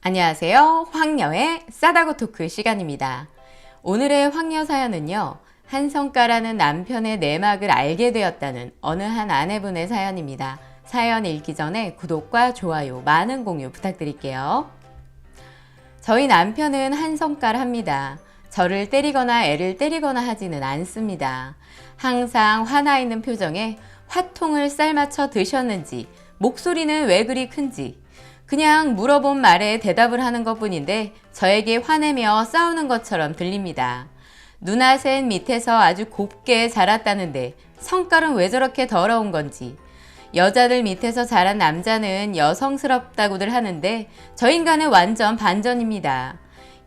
안녕하세요. 황녀의 싸다고 토크 시간입니다. 오늘의 황녀 사연은요. 한성가라는 남편의 내막을 알게 되었다는 어느 한 아내분의 사연입니다. 사연 읽기 전에 구독과 좋아요, 많은 공유 부탁드릴게요. 저희 남편은 한성가를 합니다. 저를 때리거나 애를 때리거나 하지는 않습니다. 항상 화나 있는 표정에 화통을 삶아쳐 드셨는지, 목소리는 왜 그리 큰지, 그냥 물어본 말에 대답을 하는 것뿐인데 저에게 화내며 싸우는 것처럼 들립니다. 누나셋 밑에서 아주 곱게 자랐다는데 성깔은 왜 저렇게 더러운 건지, 여자들 밑에서 자란 남자는 여성스럽다고들 하는데 저 인간은 완전 반전입니다.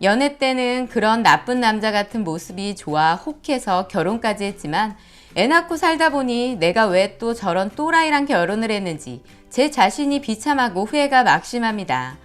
연애 때는 그런 나쁜 남자 같은 모습이 좋아 혹해서 결혼까지 했지만 애 낳고 살다 보니 내가 왜 또 저런 또라이랑 결혼을 했는지 제 자신이 비참하고 후회가 막심합니다.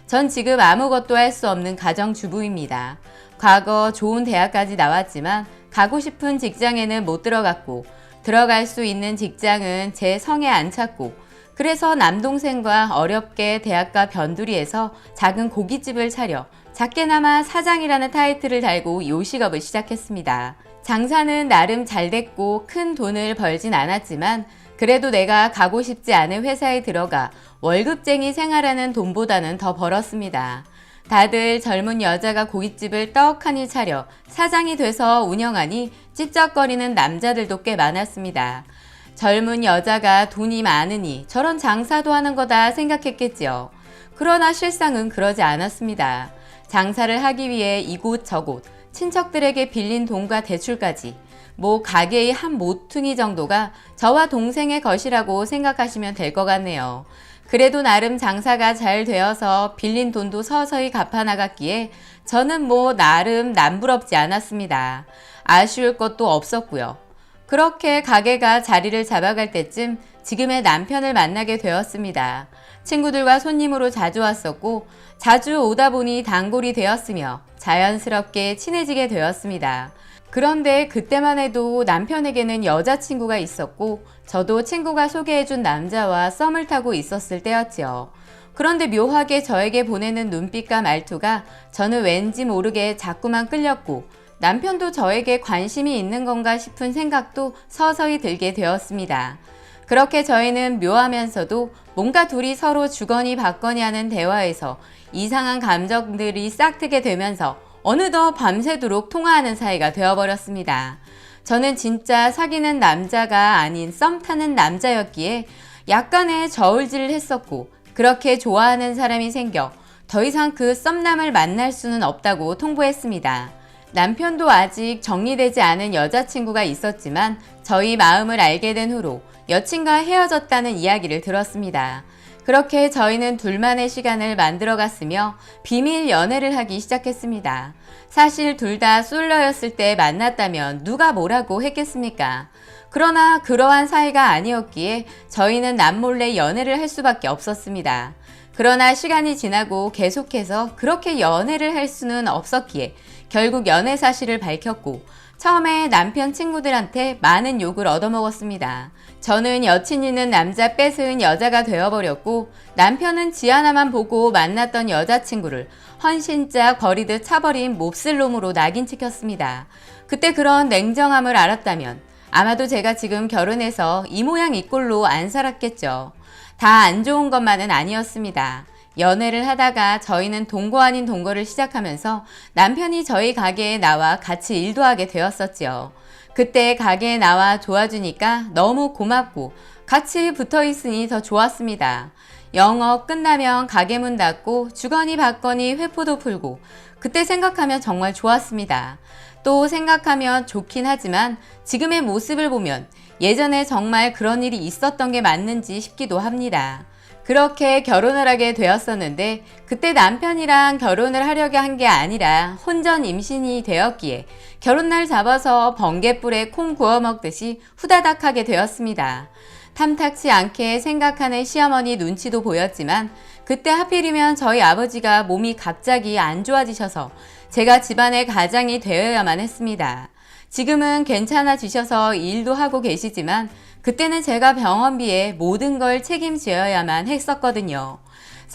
전 지금 아무것도 할 수 없는 가정주부입니다. 과거 좋은 대학까지 나왔지만 가고 싶은 직장에는 못 들어갔고 들어갈 수 있는 직장은 제 성에 안 찼고 그래서 남동생과 어렵게 대학가 변두리에서 작은 고깃집을 차려 작게나마 사장이라는 타이틀을 달고 요식업을 시작했습니다. 장사는 나름 잘 됐고 큰 돈을 벌진 않았지만 그래도 내가 가고 싶지 않은 회사에 들어가 월급쟁이 생활하는 돈보다는 더 벌었습니다. 다들 젊은 여자가 고깃집을 떡하니 차려 사장이 돼서 운영하니 찝쩍거리는 남자들도 꽤 많았습니다. 젊은 여자가 돈이 많으니 저런 장사도 하는 거다 생각했겠지요. 그러나 실상은 그러지 않았습니다. 장사를 하기 위해 이곳저곳 친척들에게 빌린 돈과 대출까지 가게의 한 모퉁이 정도가 저와 동생의 것이라고 생각하시면 될 것 같네요. 그래도 나름 장사가 잘 되어서 빌린 돈도 서서히 갚아나갔기에 저는 나름 남부럽지 않았습니다. 아쉬울 것도 없었고요. 그렇게 가게가 자리를 잡아갈 때쯤 지금의 남편을 만나게 되었습니다. 친구들과 손님으로 자주 왔었고 자주 오다 보니 단골이 되었으며 자연스럽게 친해지게 되었습니다. 그런데 그때만 해도 남편에게는 여자친구가 있었고 저도 친구가 소개해준 남자와 썸을 타고 있었을 때였지요. 그런데 묘하게 저에게 보내는 눈빛과 말투가 저는 왠지 모르게 자꾸만 끌렸고 남편도 저에게 관심이 있는 건가 싶은 생각도 서서히 들게 되었습니다. 그렇게 저희는 묘하면서도 뭔가 둘이 서로 주거니 받거니 하는 대화에서 이상한 감정들이 싹트게 되면서 어느덧 밤새도록 통화하는 사이가 되어버렸습니다. 저는 진짜 사귀는 남자가 아닌 썸 타는 남자였기에 약간의 저울질을 했었고 그렇게 좋아하는 사람이 생겨 더 이상 그 썸남을 만날 수는 없다고 통보했습니다. 남편도 아직 정리되지 않은 여자친구가 있었지만 저희 마음을 알게 된 후로 여친과 헤어졌다는 이야기를 들었습니다. 그렇게 저희는 둘만의 시간을 만들어갔으며 비밀 연애를 하기 시작했습니다. 사실 둘 다 솔로였을 때 만났다면 누가 뭐라고 했겠습니까? 그러나 그러한 사이가 아니었기에 저희는 남몰래 연애를 할 수밖에 없었습니다. 그러나 시간이 지나고 계속해서 그렇게 연애를 할 수는 없었기에 결국 연애 사실을 밝혔고 처음에 남편 친구들한테 많은 욕을 얻어먹었습니다. 저는 여친 있는 남자 뺏은 여자가 되어버렸고 남편은 지 하나만 보고 만났던 여자친구를 헌신짝 버리듯 차버린 몹쓸 놈으로 낙인 찍혔습니다. 그때 그런 냉정함을 알았다면 아마도 제가 지금 결혼해서 이 모양 이 꼴로 안 살았겠죠. 다 안 좋은 것만은 아니었습니다. 연애를 하다가 저희는 동거 아닌 동거를 시작하면서 남편이 저희 가게에 나와 같이 일도 하게 되었었지요. 그때 가게에 나와 도와주니까 너무 고맙고 같이 붙어 있으니 더 좋았습니다. 영업 끝나면 가게 문 닫고 주거니 받거니 회포도 풀고 그때 생각하면 정말 좋았습니다. 또 생각하면 좋긴 하지만 지금의 모습을 보면 예전에 정말 그런 일이 있었던 게 맞는지 싶기도 합니다. 그렇게 결혼을 하게 되었었는데 그때 남편이랑 결혼을 하려고 한 게 아니라 혼전 임신이 되었기에 결혼날 잡아서 번갯불에 콩 구워 먹듯이 후다닥 하게 되었습니다. 탐탁치 않게 생각하는 시어머니 눈치도 보였지만 그때 하필이면 저희 아버지가 몸이 갑자기 안 좋아지셔서 제가 집안의 가장이 되어야만 했습니다. 지금은 괜찮아지셔서 일도 하고 계시지만 그때는 제가 병원비에 모든 걸 책임져야만 했었거든요.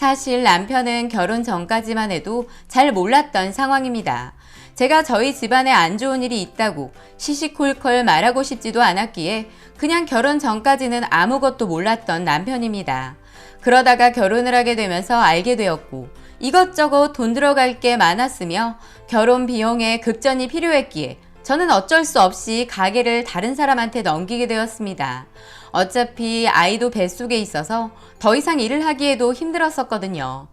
사실 남편은 결혼 전까지만 해도 잘 몰랐던 상황입니다. 제가 저희 집안에 안 좋은 일이 있다고 시시콜콜 말하고 싶지도 않았기에 그냥 결혼 전까지는 아무것도 몰랐던 남편입니다. 그러다가 결혼을 하게 되면서 알게 되었고 이것저것 돈 들어갈 게 많았으며 결혼 비용에 급전이 필요했기에 저는 어쩔 수 없이 가게를 다른 사람한테 넘기게 되었습니다. 어차피 아이도 뱃속에 있어서 더 이상 일을 하기에도 힘들었었거든요.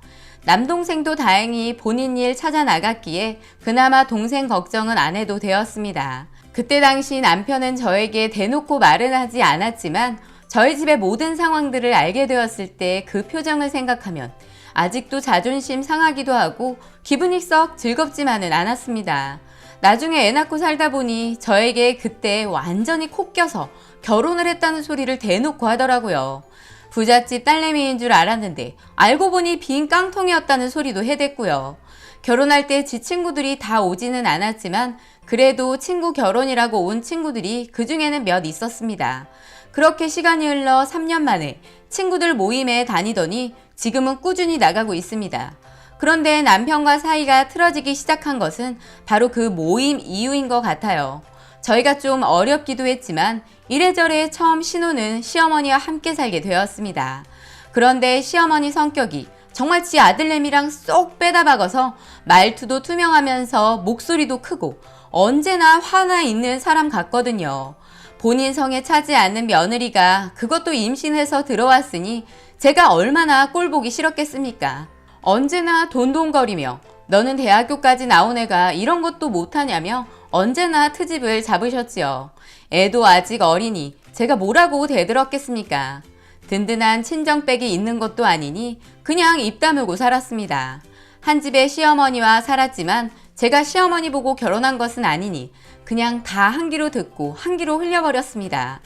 남동생도 다행히 본인 일 찾아 나갔기에 그나마 동생 걱정은 안 해도 되었습니다. 그때 당시 남편은 저에게 대놓고 말은 하지 않았지만 저희 집의 모든 상황들을 알게 되었을 때 그 표정을 생각하면 아직도 자존심 상하기도 하고 기분이 썩 즐겁지만은 않았습니다. 나중에 애 낳고 살다 보니 저에게 그때 완전히 코 껴서 결혼을 했다는 소리를 대놓고 하더라고요. 부잣집 딸내미인 줄 알았는데 알고 보니 빈 깡통이었다는 소리도 해댔고요. 결혼할 때 지 친구들이 다 오지는 않았지만 그래도 친구 결혼이라고 온 친구들이 그중에는 몇 있었습니다. 그렇게 시간이 흘러 3년 만에 친구들 모임에 다니더니 지금은 꾸준히 나가고 있습니다. 그런데 남편과 사이가 틀어지기 시작한 것은 바로 그 모임 이후인 것 같아요. 저희가 좀 어렵기도 했지만 이래저래 처음 신혼은 시어머니와 함께 살게 되었습니다. 그런데 시어머니 성격이 정말 지 아들내미랑 쏙 빼다 박아서 말투도 투명하면서 목소리도 크고 언제나 화나 있는 사람 같거든요. 본인 성에 차지 않는 며느리가 그것도 임신해서 들어왔으니 제가 얼마나 꼴보기 싫었겠습니까? 언제나 돈돈거리며 너는 대학교까지 나온 애가 이런 것도 못하냐며 언제나 트집을 잡으셨지요. 애도 아직 어리니 제가 뭐라고 대들었겠습니까? 든든한 친정백이 있는 것도 아니니 그냥 입 다물고 살았습니다. 한 집에 시어머니와 살았지만 제가 시어머니 보고 결혼한 것은 아니니 그냥 다 한 귀로 듣고 한 귀로 흘려버렸습니다.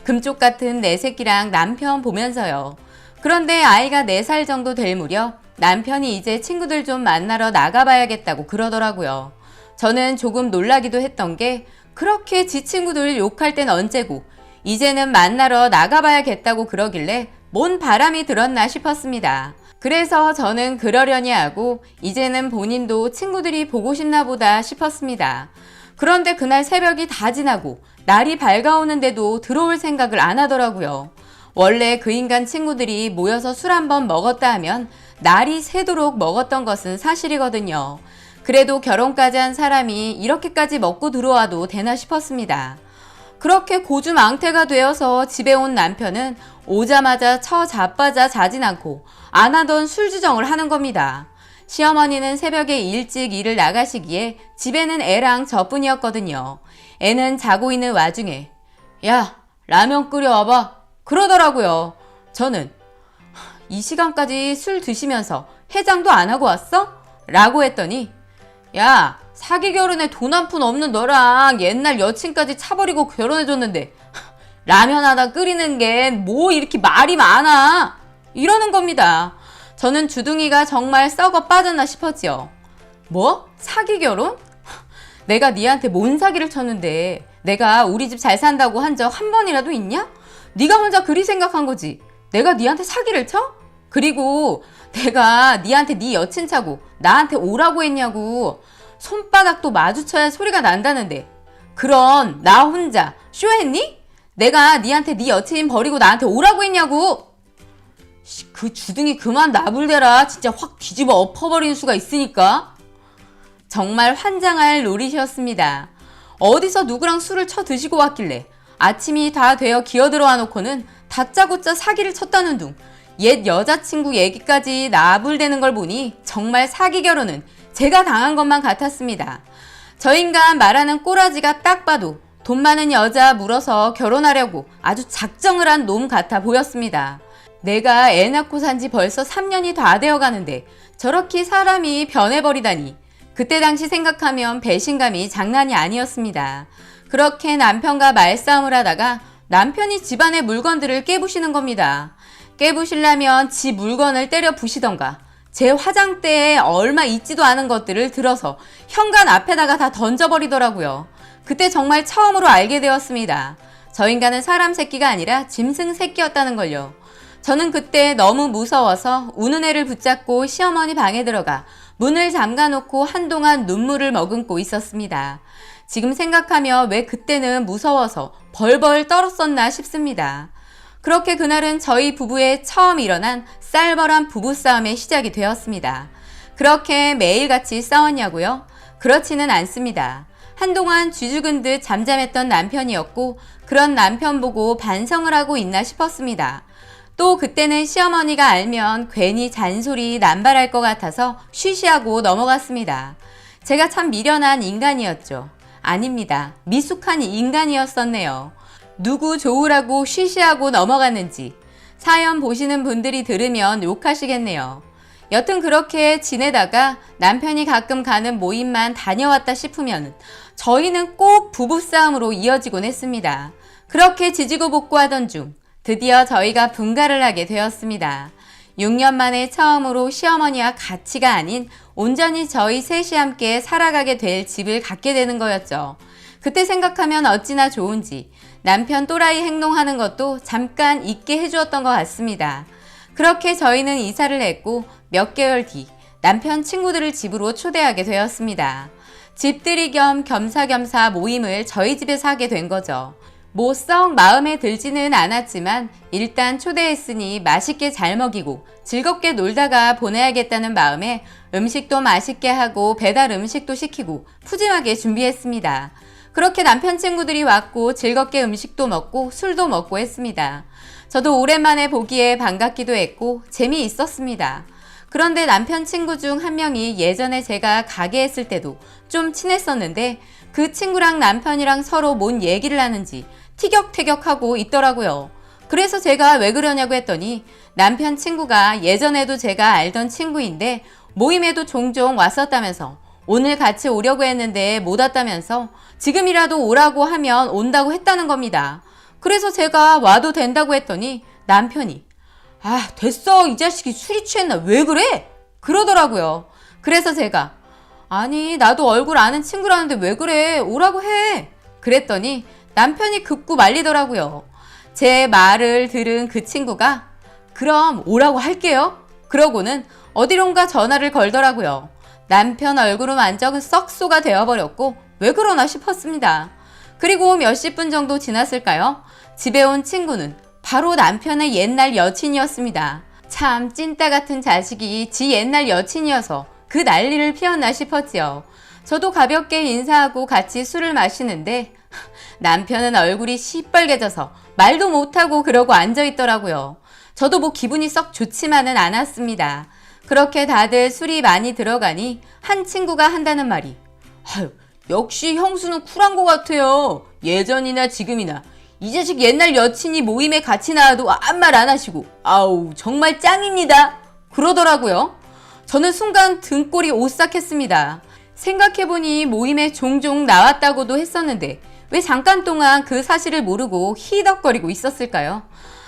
금쪽 같은 내 새끼랑 남편 보면서요. 그런데 아이가 4살 정도 될 무렵 남편이 이제 친구들 좀 만나러 나가봐야겠다고 그러더라고요. 저는 조금 놀라기도 했던 게 그렇게 지 친구들 욕할 땐 언제고 이제는 만나러 나가봐야겠다고 그러길래 뭔 바람이 들었나 싶었습니다. 그래서 저는 그러려니 하고 이제는 본인도 친구들이 보고 싶나 보다 싶었습니다. 그런데 그날 새벽이 다 지나고 날이 밝아오는데도 들어올 생각을 안 하더라고요. 원래 그 인간 친구들이 모여서 술 한번 먹었다 하면 날이 새도록 먹었던 것은 사실이거든요. 그래도 결혼까지 한 사람이 이렇게까지 먹고 들어와도 되나 싶었습니다. 그렇게 고주망태가 되어서 집에 온 남편은 오자마자 자빠자 자진 않고 안 하던 술주정을 하는 겁니다. 시어머니는 새벽에 일찍 일을 나가시기에 집에는 애랑 저뿐이었거든요. 애는 자고 있는 와중에 야, 라면 끓여와봐 그러더라고요. 저는 이 시간까지 술 드시면서 해장도 안 하고 왔어? 라고 했더니 야, 사기 결혼에 돈 한 푼 없는 너랑 옛날 여친까지 차버리고 결혼해줬는데 라면 하나 끓이는 게 뭐 이렇게 말이 많아 이러는 겁니다. 저는 주둥이가 정말 썩어 빠졌나 싶었지요. 뭐? 사기 결혼? 내가 니한테 뭔 사기를 쳤는데 내가 우리 집 잘 산다고 한 적 한 번이라도 있냐? 네가 혼자 그리 생각한 거지. 내가 니한테 사기를 쳐? 그리고 내가 니한테 네 여친 차고 나한테 오라고 했냐고. 손바닥도 마주쳐야 소리가 난다는데 그런 나 혼자 쇼했니? 내가 니한테 네 여친 버리고 나한테 오라고 했냐고. 그 주둥이 그만 나불대라. 진짜 확 뒤집어 엎어버리는 수가 있으니까. 정말 환장할 노릇이었습니다. 어디서 누구랑 술을 쳐 드시고 왔길래 아침이 다 되어 기어들어와 놓고는 다짜고짜 사기를 쳤다는 둥 옛 여자친구 얘기까지 나불대는 걸 보니 정말 사기 결혼은 제가 당한 것만 같았습니다. 저 인간 말하는 꼬라지가 딱 봐도 돈 많은 여자 물어서 결혼하려고 아주 작정을 한 놈 같아 보였습니다. 내가 애 낳고 산지 벌써 3년이 다 되어 가는데 저렇게 사람이 변해버리다니. 그때 당시 생각하면 배신감이 장난이 아니었습니다. 그렇게 남편과 말싸움을 하다가 남편이 집안의 물건들을 깨부시는 겁니다. 깨부시려면 지 물건을 때려 부시던가 제 화장대에 얼마 있지도 않은 것들을 들어서 현관 앞에다가 다 던져버리더라고요. 그때 정말 처음으로 알게 되었습니다. 저 인간은 사람 새끼가 아니라 짐승 새끼였다는 걸요. 저는 그때 너무 무서워서 우는 애를 붙잡고 시어머니 방에 들어가 문을 잠가놓고 한동안 눈물을 머금고 있었습니다. 지금 생각하며 왜 그때는 무서워서 벌벌 떨었었나 싶습니다. 그렇게 그날은 저희 부부의 처음 일어난 쌀벌한 부부싸움의 시작이 되었습니다. 그렇게 매일같이 싸웠냐고요? 그렇지는 않습니다. 한동안 쥐죽은 듯 잠잠했던 남편이었고 그런 남편 보고 반성을 하고 있나 싶었습니다. 또 그때는 시어머니가 알면 괜히 잔소리 남발할 것 같아서 쉬쉬하고 넘어갔습니다. 제가 참 미련한 인간이었죠. 아닙니다. 미숙한 인간이었었네요. 누구 좋으라고 쉬쉬하고 넘어갔는지 사연 보시는 분들이 들으면 욕하시겠네요. 여튼 그렇게 지내다가 남편이 가끔 가는 모임만 다녀왔다 싶으면 저희는 꼭 부부싸움으로 이어지곤 했습니다. 그렇게 지지고 볶고하던 중 드디어 저희가 분가를 하게 되었습니다. 6년 만에 처음으로 시어머니와 같이가 아닌 온전히 저희 셋이 함께 살아가게 될 집을 갖게 되는 거였죠. 그때 생각하면 어찌나 좋은지 남편 또라이 행동하는 것도 잠깐 잊게 해주었던 것 같습니다. 그렇게 저희는 이사를 했고 몇 개월 뒤 남편 친구들을 집으로 초대하게 되었습니다. 집들이 겸 겸사겸사 모임을 저희 집에서 하게 된 거죠. 뭐 썩 마음에 들지는 않았지만 일단 초대했으니 맛있게 잘 먹이고 즐겁게 놀다가 보내야겠다는 마음에 음식도 맛있게 하고 배달 음식도 시키고 푸짐하게 준비했습니다. 그렇게 남편 친구들이 왔고 즐겁게 음식도 먹고 술도 먹고 했습니다. 저도 오랜만에 보기에 반갑기도 했고 재미있었습니다. 그런데 남편 친구 중 한 명이 예전에 제가 가게 했을 때도 좀 친했었는데 그 친구랑 남편이랑 서로 뭔 얘기를 하는지 티격태격하고 있더라고요. 그래서 제가 왜 그러냐고 했더니 남편 친구가 예전에도 제가 알던 친구인데 모임에도 종종 왔었다면서 오늘 같이 오려고 했는데 못 왔다면서 지금이라도 오라고 하면 온다고 했다는 겁니다. 그래서 제가 와도 된다고 했더니 남편이 아 됐어 이 자식이 술이 취했나 왜 그래? 그러더라고요. 그래서 제가 아니 나도 얼굴 아는 친구라는데 왜 그래 오라고 해 그랬더니 남편이 급구 말리더라고요. 제 말을 들은 그 친구가 그럼 오라고 할게요 그러고는 어디론가 전화를 걸더라고요. 남편 얼굴은 완전 썩소가 되어버렸고 왜 그러나 싶었습니다. 그리고 몇십 분 정도 지났을까요? 집에 온 친구는 바로 남편의 옛날 여친이었습니다. 참 찐따 같은 자식이 지 옛날 여친이어서 그 난리를 피웠나 싶었지요. 저도 가볍게 인사하고 같이 술을 마시는데 남편은 얼굴이 시뻘개져서 말도 못하고 그러고 앉아있더라고요. 저도 뭐 기분이 썩 좋지만은 않았습니다. 그렇게 다들 술이 많이 들어가니 한 친구가 한다는 말이 아유 역시 형수는 쿨한 것 같아요. 예전이나 지금이나 이 자식 옛날 여친이 모임에 같이 나와도 아무 말 안 하시고 아우 정말 짱입니다 그러더라고요. 저는 순간 등골이 오싹했습니다. 생각해보니 모임에 종종 나왔다고도 했었는데 왜 잠깐 동안 그 사실을 모르고 히덕거리고 있었을까요?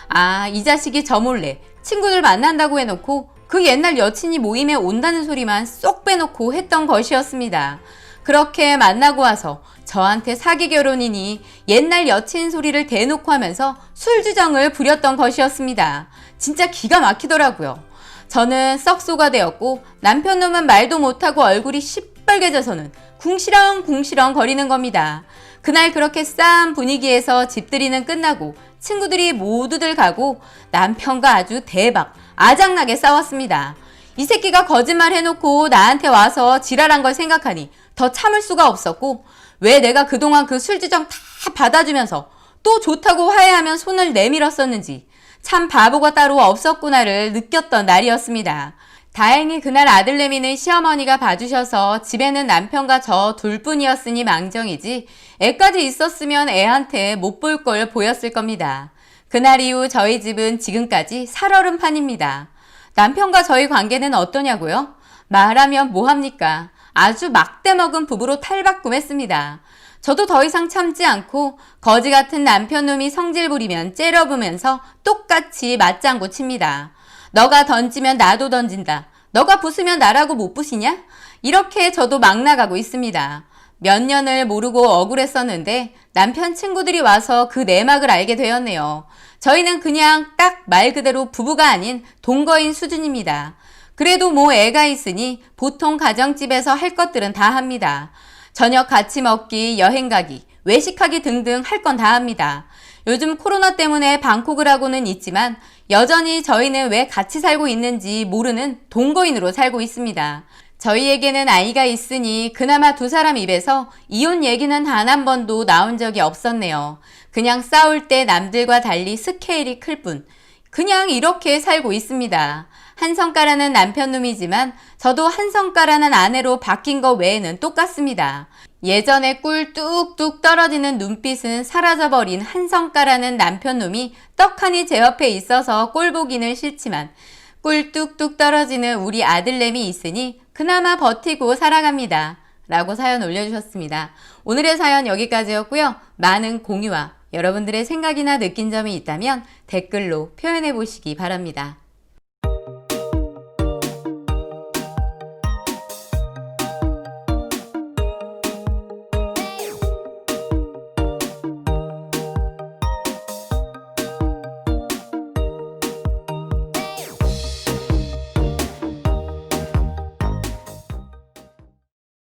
아, 이 자식이 저 몰래 친구들 만난다고 해놓고 그 옛날 여친이 모임에 온다는 소리만 쏙 빼놓고 했던 것이었습니다. 그렇게 만나고 와서 저한테 사기 결혼이니 옛날 여친 소리를 대놓고 하면서 술주정을 부렸던 것이었습니다. 진짜 기가 막히더라고요. 저는 썩소가 되었고 남편 놈은 말도 못하고 얼굴이 시뻘개져서는 궁시렁궁시렁 거리는 겁니다. 그날 그렇게 싸한 분위기에서 집들이는 끝나고 친구들이 모두들 가고 남편과 아주 대박 아작나게 싸웠습니다. 이 새끼가 거짓말 해놓고 나한테 와서 지랄한 걸 생각하니 더 참을 수가 없었고 왜 내가 그동안 그 술주정 다 받아주면서 또 좋다고 화해하면 손을 내밀었었는지 참 바보가 따로 없었구나를 느꼈던 날이었습니다. 다행히 그날 아들내미는 시어머니가 봐주셔서 집에는 남편과 저 둘뿐이었으니 망정이지 애까지 있었으면 애한테 못 볼 걸 보였을 겁니다. 그날 이후 저희 집은 지금까지 살얼음판입니다. 남편과 저희 관계는 어떠냐고요? 말하면 뭐합니까? 아주 막대먹은 부부로 탈바꿈했습니다. 저도 더 이상 참지 않고 거지 같은 남편 놈이 성질 부리면 째려보면서 똑같이 맞장구 칩니다. 너가 던지면 나도 던진다. 너가 부수면 나라고 못 부시냐? 이렇게 저도 막 나가고 있습니다. 몇 년을 모르고 억울했었는데 남편 친구들이 와서 그 내막을 알게 되었네요. 저희는 그냥 딱 말 그대로 부부가 아닌 동거인 수준입니다. 그래도 뭐 애가 있으니 보통 가정집에서 할 것들은 다 합니다. 저녁 같이 먹기, 여행 가기, 외식하기 등등 할 건 다 합니다. 요즘 코로나 때문에 방콕을 하고는 있지만 여전히 저희는 왜 같이 살고 있는지 모르는 동거인으로 살고 있습니다. 저희에게는 아이가 있으니 그나마 두 사람 입에서 이혼 얘기는 단 한 번도 나온 적이 없었네요. 그냥 싸울 때 남들과 달리 스케일이 클 뿐. 그냥 이렇게 살고 있습니다. 한 성가라는 남편놈이지만 저도 한 성가라는 아내로 바뀐 거 외에는 똑같습니다. 예전에 꿀 뚝뚝 떨어지는 눈빛은 사라져버린 한 성가라는 남편놈이 떡하니 제 옆에 있어서 꼴 보기는 싫지만 꿀 뚝뚝 떨어지는 우리 아들내미 있으니 그나마 버티고 살아갑니다. 라고 사연 올려주셨습니다. 오늘의 사연 여기까지였고요. 많은 공유와 여러분들의 생각이나 느낀 점이 있다면 댓글로 표현해 보시기 바랍니다.